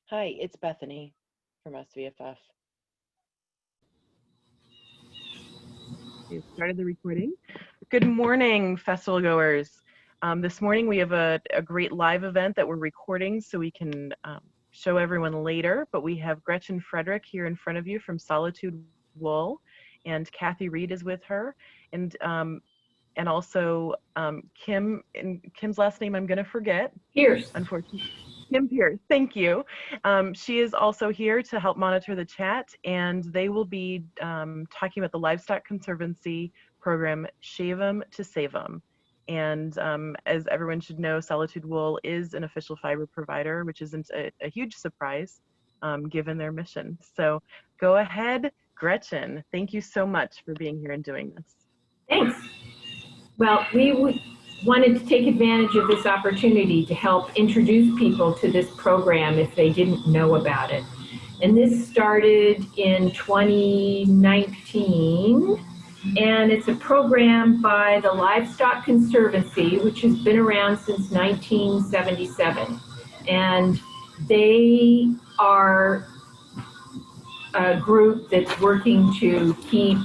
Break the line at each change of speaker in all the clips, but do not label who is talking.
Hi, it's Bethany from SVFF.
We've started the recording. Good morning, festival goers. This morning we have a great live event that we're recording so we can show everyone later, but we have Gretchen Frederick here in front of you from Solitude Wool, and Kathy Reed is with her, and also Kim, and Kim's last name I'm gonna forget.
Pierce.
Unfortunately. Kim Pierce, thank you. She is also here to help monitor the chat, and they will be talking about the Livestock Conservancy program, Shave 'em to Save 'em. And as everyone should know, Solitude Wool is an official fiber provider, which isn't a huge surprise given their mission. So go ahead, Gretchen. Thank you so much for being here and doing this.
Thanks. Well, we wanted to take advantage of this opportunity to help introduce people to this program if they didn't know about it. And this started in 2019, and it's a program by the Livestock Conservancy, which has been around since 1977. And they are a group that's working to keep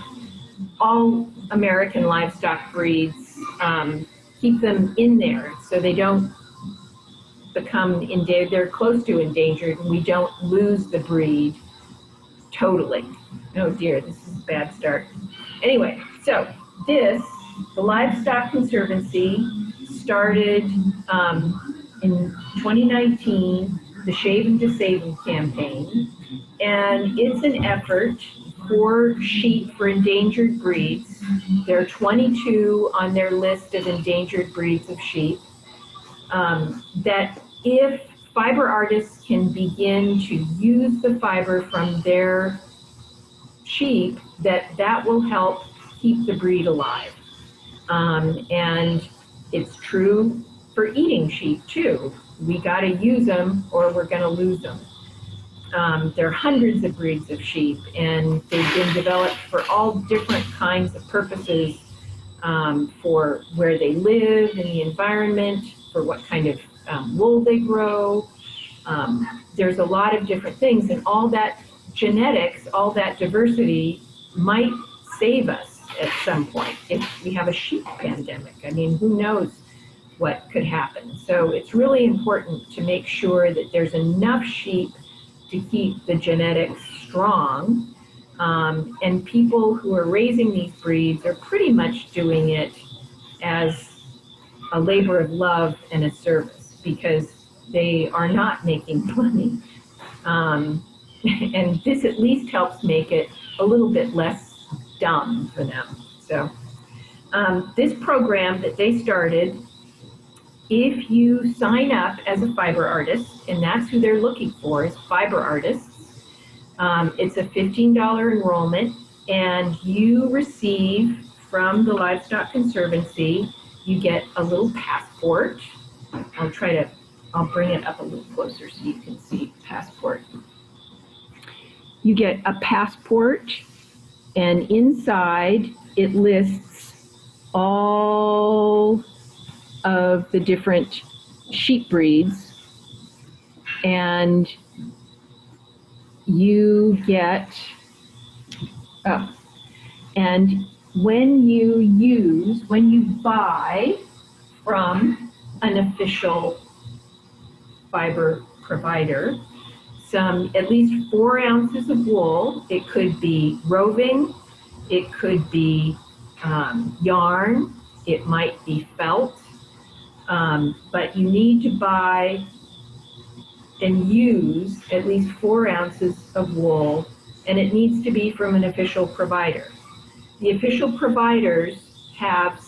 all American livestock breeds, keep them in there so they don't become endangered. They're close to endangered, and we don't lose the breed totally. Oh dear, this is a bad start. Anyway, so the Livestock Conservancy started in 2019, the Shave 'em to Save 'em campaign, and it's an effort for sheep for endangered breeds. There are 22 on their list of endangered breeds of sheep, that if fiber artists can begin to use the fiber from their sheep, that will help keep the breed alive. And it's true for eating sheep too. We got to use them or we're going to lose them. There are hundreds of breeds of sheep, and they've been developed for all different kinds of purposes, for where they live in the environment, for what kind of wool they grow. There's a lot of different things, and all that genetics, all that diversity might save us at some point if we have a sheep pandemic. I mean, who knows what could happen. So it's really important to make sure that there's enough sheep to keep the genetics strong. And people who are raising these breeds are pretty much doing it as a labor of love and a service because they are not making money. And this at least helps make it a little bit less dumb for them. So this program that they started, if you sign up as a fiber artist, and that's who they're looking for, is fiber artists, it's a $15 enrollment, and you receive from the Livestock Conservancy, you get a little passport. I'll bring it up a little closer so you can see passport. You get a passport, and inside it lists all of the different sheep breeds, and you get, and when you buy from an official fiber provider, at least 4 ounces of wool, it could be roving, it could be yarn, it might be felt, but you need to buy and use at least 4 ounces of wool, and it needs to be from an official provider. The official providers have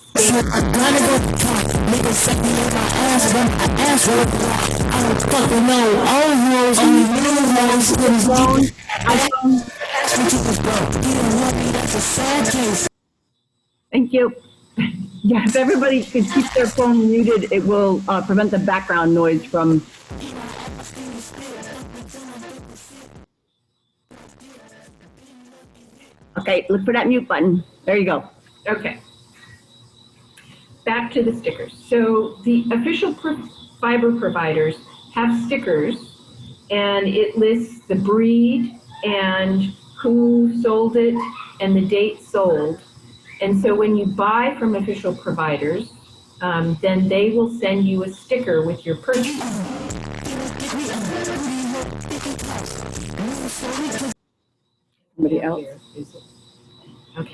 Thank you. Yeah, if everybody could keep their phone muted, it will prevent the background noise from. Okay, look for that mute button. There you go. Okay. Back to the stickers. So the official fiber providers have stickers, and it lists the breed and who sold it and the date sold. And so when you buy from official providers, then they will send you a sticker with your purchase.
Somebody else?
Okay.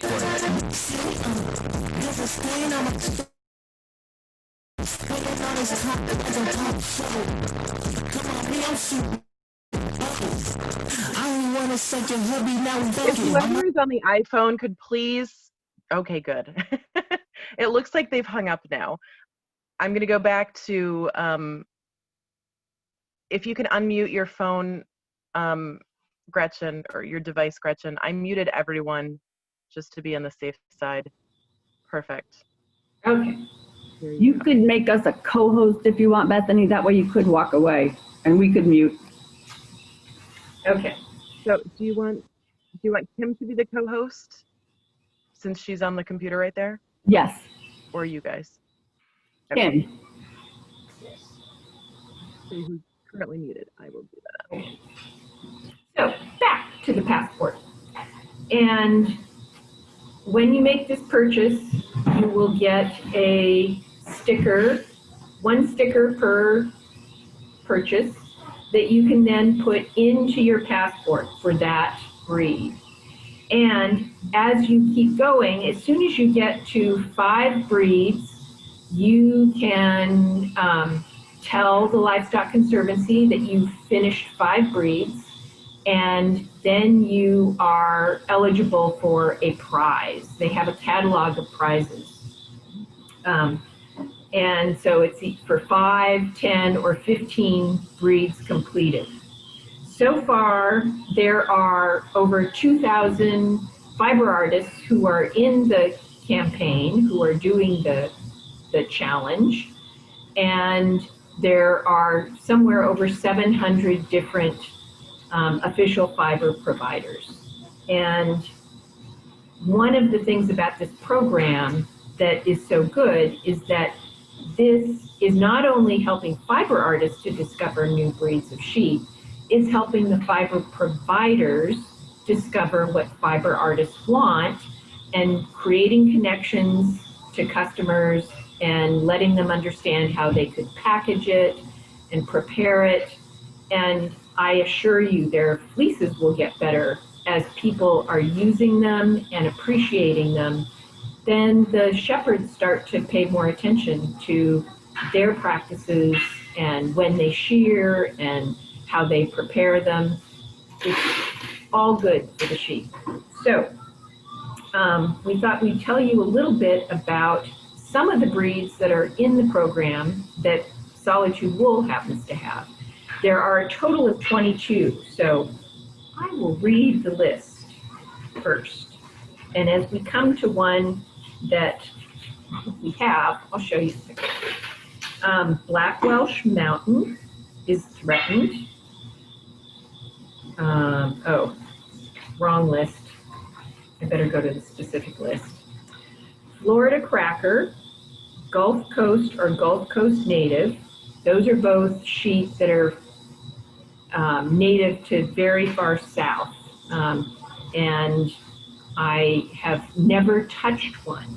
If whoever is on the iPhone could please, okay, good. It looks like they've hung up now. I'm gonna go back to, if you can unmute your phone, Gretchen, or your device, Gretchen. I muted everyone just to be on the safe side. Perfect.
Okay.
You could make us a co-host if you want, Bethany. That way you could walk away and we could mute.
Okay.
So do you want Kim to be the co-host since she's on the computer right there,
Yes.
or you guys?
Kim.
Who's currently muted? I will do that.
So back to the passport. And when you make this purchase, you will get a sticker, one sticker per purchase, that you can then put into your passport for that breed. And as you keep going, as soon as you get to 5 breeds, you can tell the Livestock Conservancy that you've finished 5 breeds, and then you are eligible for a prize. They have a catalog of prizes. And so it's for 5, 10, or 15 breeds completed. So far, there are over 2,000 fiber artists who are in the campaign, who are doing the challenge. And there are somewhere over 700 different official fiber providers. And one of the things about this program that is so good is that this is not only helping fiber artists to discover new breeds of sheep, it's helping the fiber providers discover what fiber artists want and creating connections to customers and letting them understand how they could package it and prepare it. And I assure you their fleeces will get better as people are using them and appreciating them. Then the shepherds start to pay more attention to their practices and when they shear and how they prepare them. It's all good for the sheep. So we thought we'd tell you a little bit about some of the breeds that are in the program that Solitude Wool happens to have. There are a total of 22, so I will read the list first. And as we come to one that we have, I'll show you. Black Welsh Mountain is threatened. Oh, wrong list. I better go to the specific list. Florida Cracker, Gulf Coast or Gulf Coast Native. Those are both sheep that are native to very far south. And I have never touched one,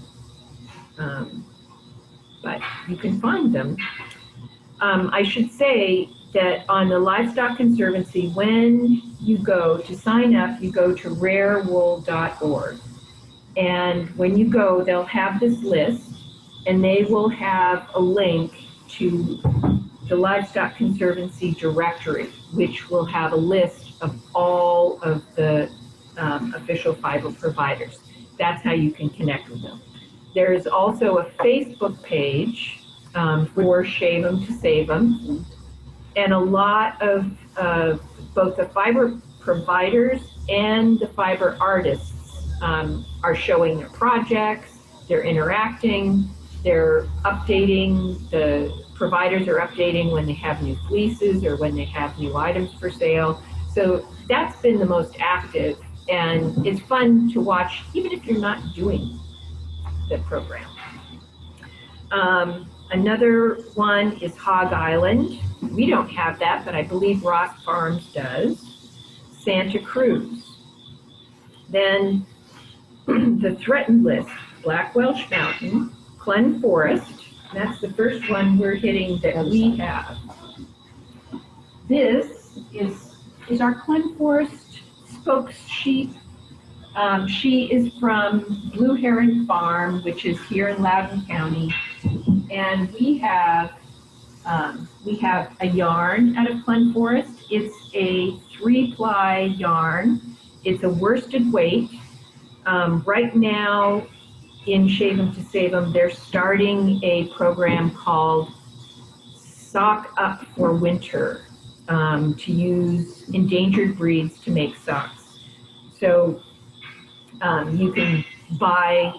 but you can find them. I should say that on the Livestock Conservancy, when you go to sign up, you go to rarewool.org. And when you go, they'll have this list, and they will have a link to the Livestock Conservancy directory, which will have a list of all of the official fiber providers. That's how you can connect with them. There is also a Facebook page for Shave 'em to Save 'em. And a lot of both the fiber providers and the fiber artists are showing their projects, they're interacting, they're updating, the providers are updating when they have new fleeces or when they have new items for sale. So that's been the most active, and it's fun to watch even if you're not doing the program. Another one is Hog Island, We don't have that, but I believe Ross Farms does. Santa Cruz. Then the threatened list, Black Welsh Mountain, Glen Forest. That's the first one we're hitting that we have. This is our Glen Forest spokes sheep. She is from Blue Heron Farm, which is here in Loudoun County, and we have a yarn out of Glen Forest. It's a 3-ply yarn. It's a worsted weight. Right now in Shave 'em to Save 'em, they're starting a program called Sock Up for Winter, to use endangered breeds to make socks. So you can buy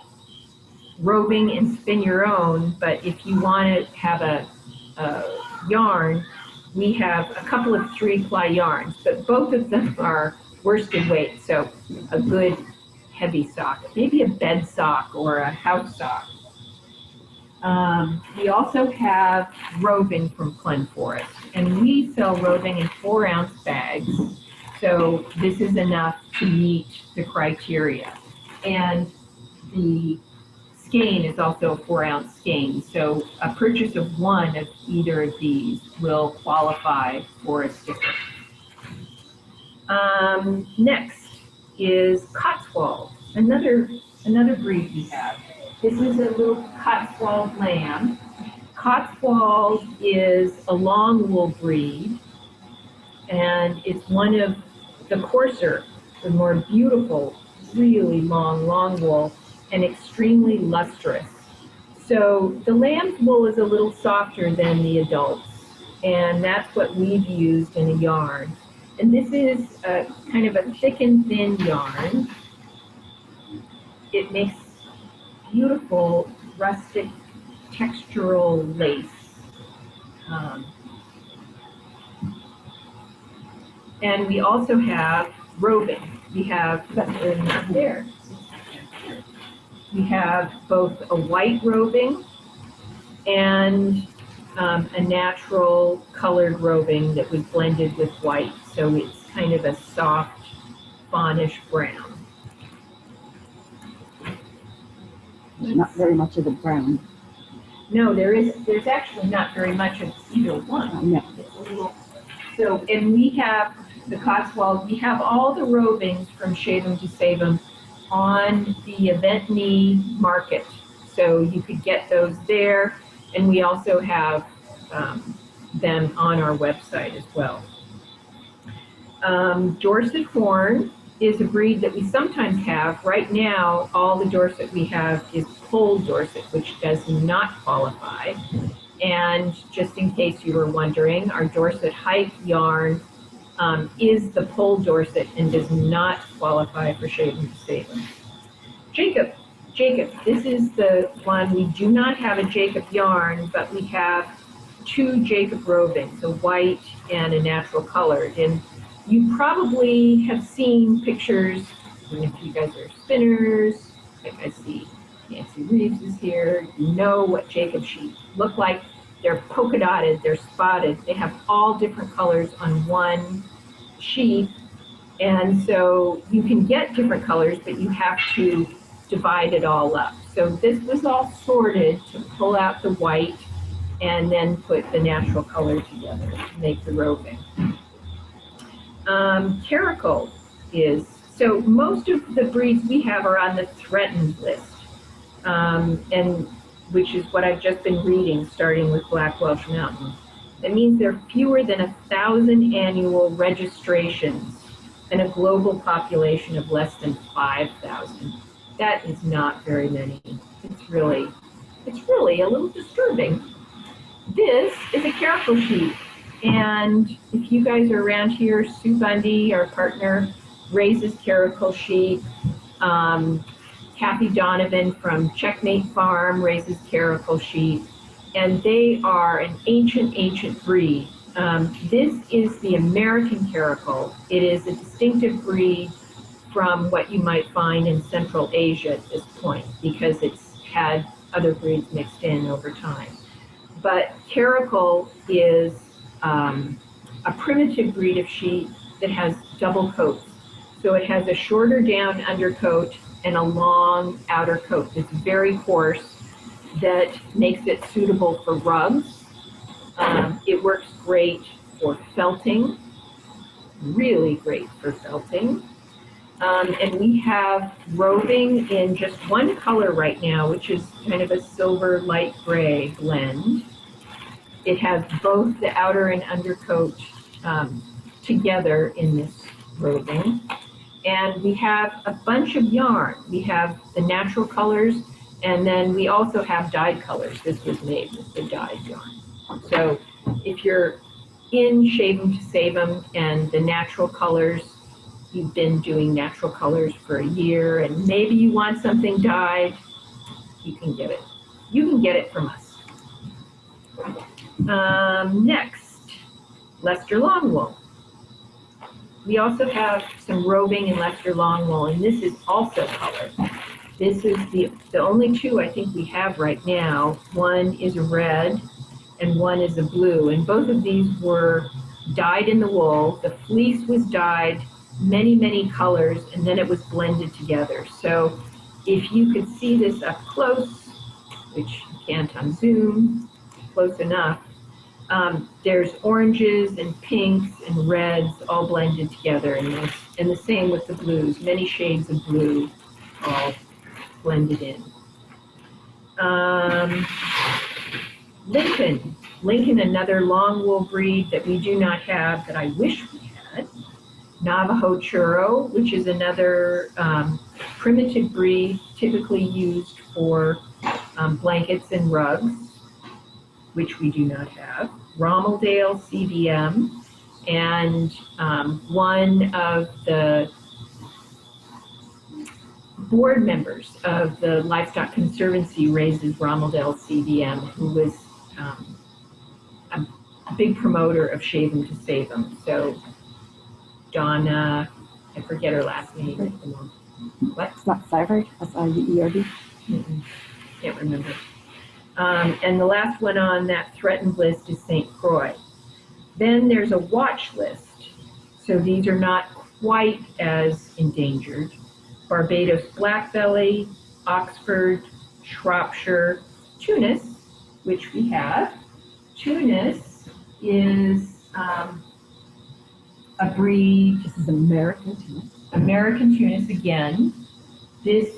roving and spin your own, but if you want to have a yarn, we have a couple of 3-ply yarns, but both of them are worsted weight, so a good heavy sock, maybe a bed sock or a house sock. We also have roving from Glen Forest, and we sell roving in 4-ounce bags, so this is enough to meet the criteria. And the skein is also a 4-ounce skein, so a purchase of one of either of these will qualify for a sticker. Next is Cotswold, another breed we have. This is a little Cotswold lamb. Cotswold is a long wool breed, and it's one of the coarser, the more beautiful, really long wool, and extremely lustrous. So the lamb's wool is a little softer than the adults, and that's what we've used in a yarn. And this is a kind of a thick and thin yarn. It makes beautiful rustic textural lace. And we also have roving. We have, there. We have both a white roving and a natural colored roving that was blended with white. So it's kind of a soft, fawnish brown.
Not very much of the brown.
No, there's actually not very much of either one.
No.
It's a little, so, and we have the Cotswold, we have all the rovings from Shave 'em to Save 'em on the Eventney market. So you could get those there, and we also have them on our website as well. Dorset Horn is a breed that we sometimes have. Right now, all the Dorset we have is polled Dorset, which does not qualify. And just in case you were wondering, our Dorset Hike yarn is the polled Dorset and does not qualify for Shave 'em to Save 'em. Jacob, this is the one. We do not have a Jacob yarn, but we have 2 Jacob rovings, a white and a natural colored. And you probably have seen pictures, and if you guys are spinners, like I see Nancy Reeves is here, you know what Jacob sheep look like. They're polka dotted, they're spotted, they have all different colors on one sheep. And so you can get different colors, but you have to divide it all up. So this was all sorted to pull out the white and then put the natural color together to make the roving. Caracal is, so most of the breeds we have are on the threatened list, and which is what I've just been reading, starting with Black Welsh Mountain. That means there are fewer than 1,000 annual registrations and a global population of less than 5,000. That is not very many. It's really a little disturbing. This is a Caracal sheep. And if you guys are around here, Sue Bundy, our partner, raises Caracal sheep. Kathy Donovan from Checkmate Farm raises Caracal sheep. And they are an ancient breed. This is the American Caracal. It is a distinctive breed from what you might find in Central Asia at this point, because it's had other breeds mixed in over time. But Caracal is a primitive breed of sheep that has double coats. So it has a shorter down undercoat and a long outer coat that's very coarse that makes it suitable for rugs. It works great for felting, really great for felting. And we have roving in just one color right now, which is kind of a silver light gray blend. It has both the outer and undercoat together in this roving. And we have a bunch of yarn. We have the natural colors, and then we also have dyed colors. This was made with the dyed yarn. So if you're in Shave 'em to Save 'em and the natural colors, you've been doing natural colors for a year, and maybe you want something dyed, you can get it. You can get it from us. Next, Leicester long wool. We also have some roving in Leicester long wool, and this is also color. This is the only two I think we have right now. One is a red and one is a blue, and both of these were dyed in the wool. The fleece was dyed many, many colors, and then it was blended together. So if you could see this up close, which you can't on Zoom, close enough, there's oranges and pinks and reds all blended together in this, and the same with the blues, many shades of blue all blended in. Lincoln, another long wool breed that we do not have that I wish we had. Navajo Churro, which is another primitive breed typically used for blankets and rugs, which we do not have. Rommeldale CVM, and one of the board members of the Livestock Conservancy raises Rommeldale CVM, who was a big promoter of Shave 'em to Save 'em. So Donna, I forget her last name. What?
It's not Syverd, S-I-V-E-R-D.
Can't remember. And the last one on that threatened list is St. Croix. Then there's a watch list. So these are not quite as endangered. Barbados Blackbelly, Oxford, Shropshire, Tunis, which we have. Tunis is a breed.
This is American Tunis.
American Tunis again. This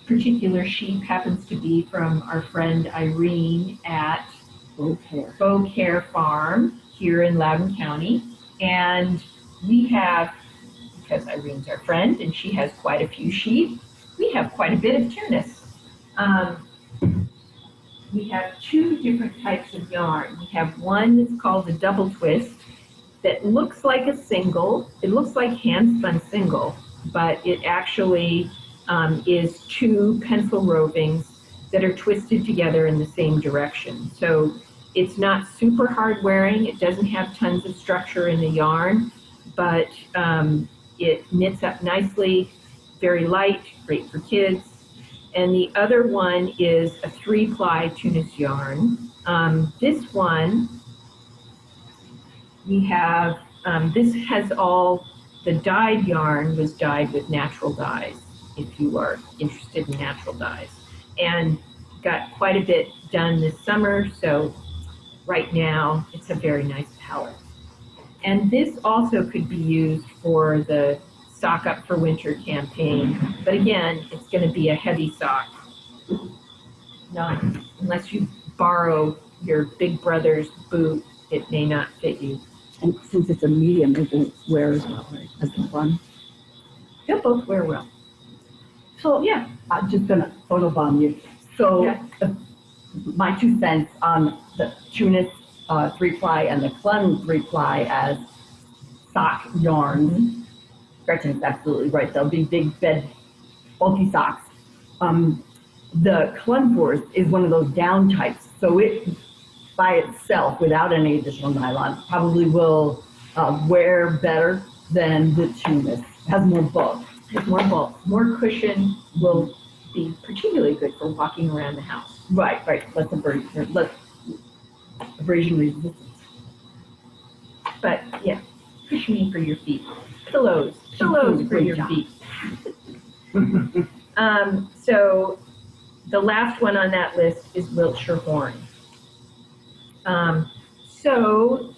particular sheep happens to be from our friend Irene at Beaucaire Farm here in Loudoun County. And we have, because Irene's our friend and she has quite a few sheep, we have quite a bit of Tunis. We have two different types of yarn. We have one that's called the double twist that looks like a single. It looks like hand spun single, but it actually is two pencil rovings that are twisted together in the same direction. So it's not super hard wearing. It doesn't have tons of structure in the yarn, but it knits up nicely, very light, great for kids. And the other one is a 3-ply Tunis yarn. This one, we have, this has all, the dyed yarn was dyed with natural dyes, if you are interested in natural dyes. And got quite a bit done this summer, so right now it's a very nice palette. And this also could be used for the Sock Up for Winter campaign, but again, it's going to be a heavy sock. Not unless you borrow your big brother's boot, it may not fit you.
And since it's a medium, it won't wear as well, right? As the one.
They'll both wear well.
So yeah, I'm just gonna photobomb you. So
Yeah.
My 2 cents on the Tunis 3-ply and the Clun 3-ply as sock yarn. Gretchen's absolutely right. They'll be big, bed, bulky socks. The Clunforth is one of those down types. So it, by itself, without any additional nylon, probably will wear better than the Tunis. It has more bulk.
With more bulk, more cushion will be particularly good for walking around the house.
Right. Less abrasion resistance.
but yeah, cushiony for your feet. Pillows for your feet. So the last one on that list is Wiltshire Horn. So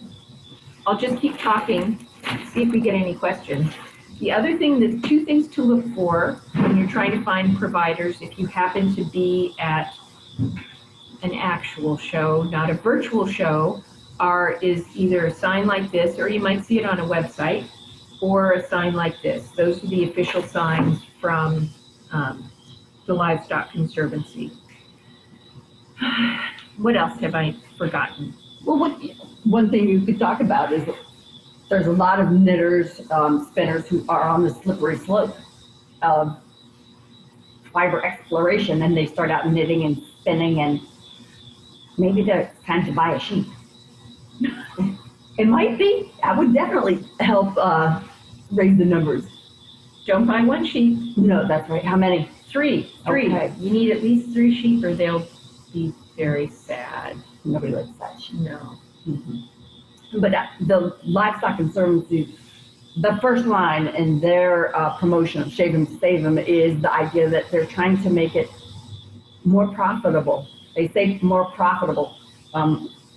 I'll just keep talking, see if we get any questions. The other thing, the two things to look for when you're trying to find providers, if you happen to be at an actual show, not a virtual show, is either a sign like this, or you might see it on a website, or a sign like this. Those are the official signs from the Livestock Conservancy. What else have I forgotten?
Well, one thing you could talk about is there's a lot of knitters, spinners who are on the slippery slope of fiber exploration, and they start out knitting and spinning, and maybe it's time to buy a sheep. It might be. That would definitely help raise the numbers.
Don't buy one sheep.
No, that's right. How many?
Three.
Okay.
You need at least 3 sheep, or they'll be very sad.
Nobody likes that sheep.
No.
Mm-hmm. But the Livestock Conservancy, the first line in their promotion of Shave 'em to Save 'em is the idea that they're trying to make it more profitable. They say more profitable.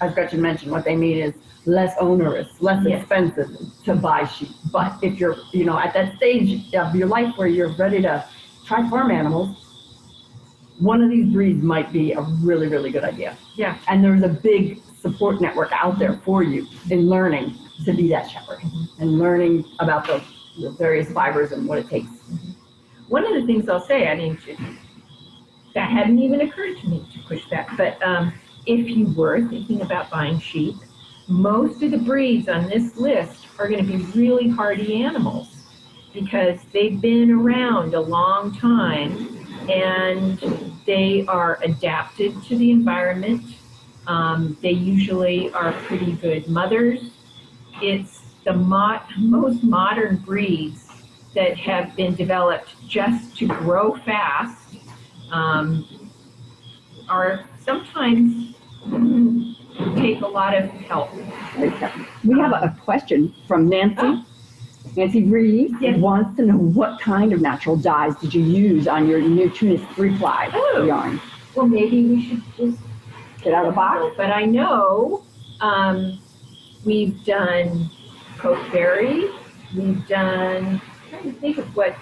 As Gretchen mentioned, what they mean is less onerous, less expensive to buy sheep. But if you're, at that stage of your life where you're ready to try farm animals, one of these breeds might be a really, really good idea.
Yeah.
And there's a big support network out there for you in learning to be that shepherd and learning about the various fibers and what it takes.
One of the things I'll say, I mean, that hadn't even occurred to me to push that, but if you were thinking about buying sheep, most of the breeds on this list are going to be really hardy animals because they've been around a long time and they are adapted to the environment. They usually are pretty good mothers. It's the most modern breeds that have been developed just to grow fast are sometimes take a lot of help.
We have a question from Nancy. Nancy Reed wants to know what kind of natural dyes did you use on your new Tunis 3-ply yarn?
Well, maybe we should just
get out of the box.
But I know we've done pokeberry. We've done, I'm trying to think of what,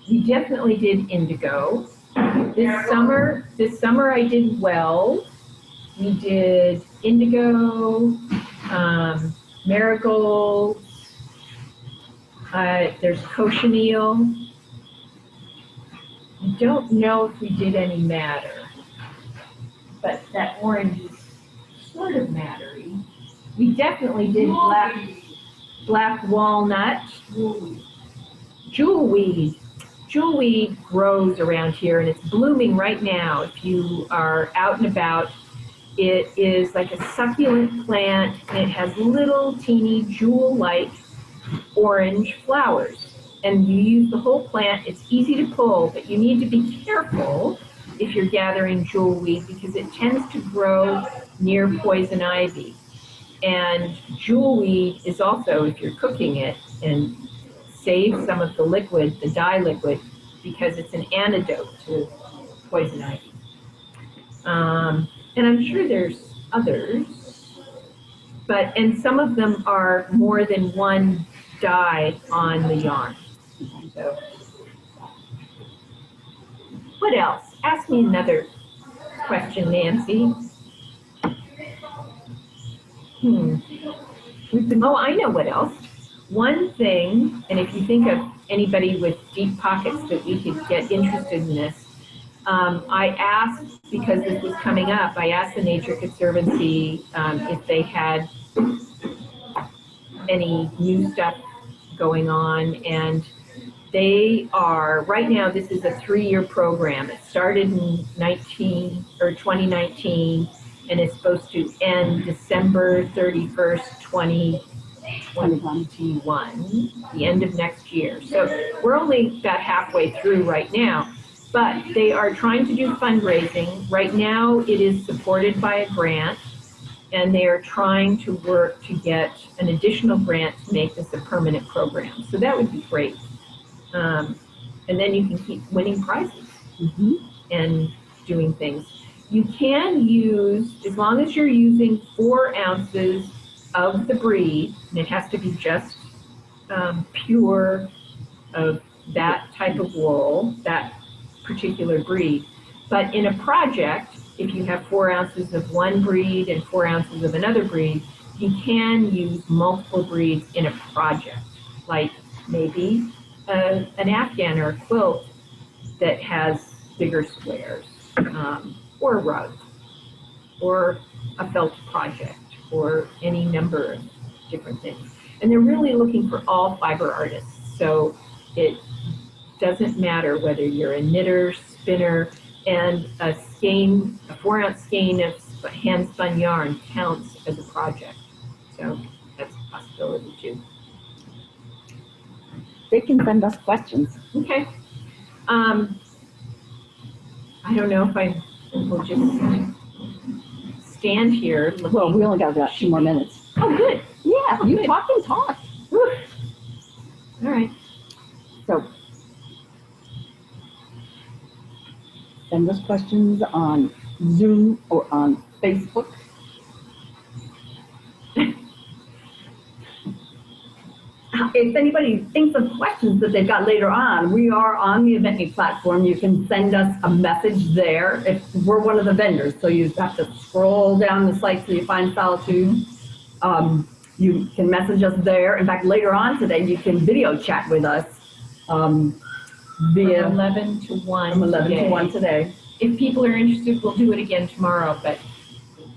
we definitely did indigo. This summer I did well. We did indigo, marigold, there's cochineal. I don't know if we did any madder, but that orange is sort of maddery. We definitely did black walnut, jewelweed. Jewelweed grows around here and it's blooming right now. If you are out and about, it is like a succulent plant and it has little teeny jewel-like orange flowers. And you use the whole plant. It's easy to pull, but you need to be careful if you're gathering jewelweed because it tends to grow near poison ivy. And jewelweed is also, if you're cooking it, and save some of the liquid, the dye liquid, because it's an antidote to poison ivy. And I'm sure there's others, and some of them are more than one dye on the yarn. So, what else? Ask me another question, Nancy. Oh, I know what else. One thing, and if you think of anybody with deep pockets that we could get interested in this, I asked, because this was coming up, I asked the Nature Conservancy if they had any new stuff going on, and they are, right now this is a 3-year program. It started in 2019, and it's supposed to end December 31st, 2021, the end of next year. So we're only about halfway through right now, but they are trying to do fundraising. Right now it is supported by a grant, and they are trying to work to get an additional grant to make this a permanent program. So that would be great. And then you can keep winning prizes and doing things. You can use, as long as you're using 4 ounces of the breed, and it has to be just pure of that type of wool, that particular breed. But in a project, if you have 4 ounces of one breed and 4 ounces of another breed, you can use multiple breeds in a project, like maybe an Afghan or a quilt that has bigger squares, or a rug, or a felt project, or any number of different things. And they're really looking for all fiber artists. So it doesn't matter whether you're a knitter, spinner, and a 4-ounce skein of hand-spun yarn counts as a project. So that's a possibility too.
They can send us questions.
Okay. I don't know if I will just stand here looking.
Well, we only got about 2 more minutes.
Oh, good.
Yeah,
Oh,
you
good.
talk and talk.
Whew. All right.
So send us questions on Zoom or on Facebook.
If anybody thinks of questions that they've got later on, we are on the EventMe platform. You can send us a message there. If we're one of the vendors, so you have to scroll down the site till you find Solitude. You can message us there. In fact, later on today, you can video chat with us via
From 11 to 1
from 11
today.
to 1 today.
If people are interested, we'll do it again tomorrow, but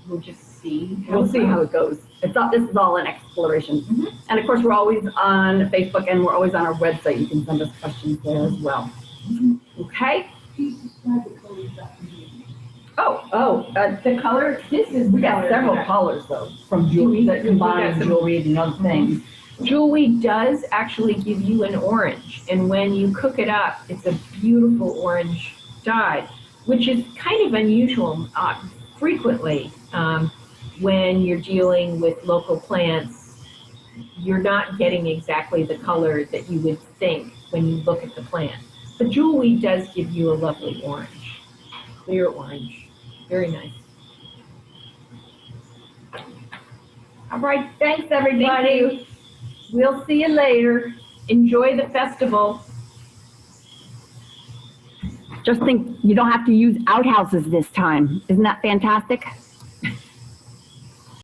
we'll just see.
We'll see how it goes. This is all an exploration. And of course, we're always on Facebook and we're always on our website. You can send us questions there as well. Okay? The color, we got several colors though, from jewelry that combine jewelry and other things.
Jewelry does actually give you an orange, and when you cook it up, it's a beautiful orange dye, which is kind of unusual. Frequently, when you're dealing with local plants, you're not getting exactly the color that you would think when you look at the plant. But jewelry does give you a lovely orange, clear orange. Very nice.
All right, thanks everybody.
Thank you.
We'll see you later.
Enjoy the festival.
Just think you don't have to use outhouses this time. Isn't that fantastic?